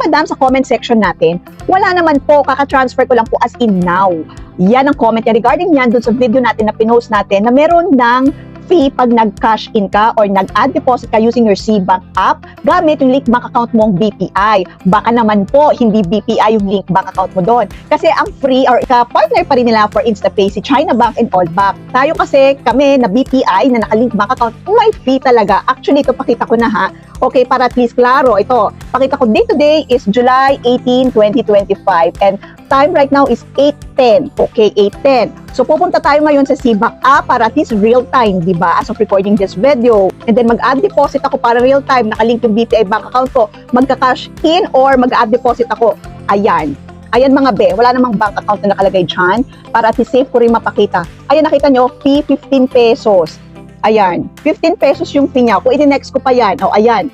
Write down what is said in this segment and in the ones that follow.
madam sa comment section natin, wala naman po, kaka-transfer ko lang po as in now. Yan ang comment niya regarding yan dun sa video natin na pinost natin na meron ng fee pag nag-cash in ka or nag-add deposit ka using your CBank app gamit yung link bank account mong BPI. Baka naman po, hindi BPI yung link bank account mo doon. Kasi ang free or ka-partner pa rin nila for InstaPay si China Bank and Allback. Tayo kasi, kami na BPI na naka-link bank account, may fee talaga. Actually, ito pakita ko na ha. Okay, para at least klaro, ito. Pakita ko day to day is July 18, 2025 and time right now is 8:10. Okay, 8:10. So pupunta tayo ngayon sa CBank app para at least real time, di ba? As of recording this video. And then mag-add deposit ako para real time, nakalink yung BPI bank account ko. Magka-cash in or mag-add deposit ako. Ayan. Ayan mga be, wala namang bank account na nakalagay dyan. Para at least safe ko rin mapakita. Ayan, nakita nyo, fee 15 pesos. Ayan, 15 pesos yung fee niya. Kung i-next ko pa yan, o ayan.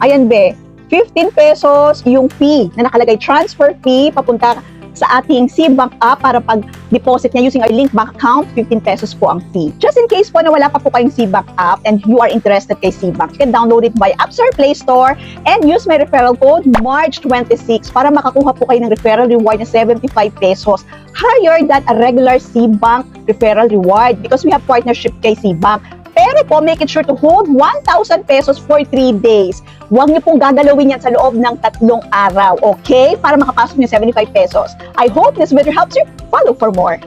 Ayan be, 15 pesos yung fee na nakalagay. Transfer fee, papunta sa ating CBank app para pag-deposit niya using our link bank account, 15 pesos po ang fee. Just in case po na wala pa po kayong CBank app and you are interested kay CBank, you can download it by App Store, Play Store, and use my referral code MARCH26 para makakuha po kayo ng referral reward na 75 pesos higher than a regular CBank referral reward because we have partnership kay CBank. Pero po, make it sure to hold 1,000 pesos for 3 days. Huwag niyo pong gagalawin yan sa loob ng 3 araw, okay? Para makapasok niyo 75 pesos. I hope this video helps you. Follow for more.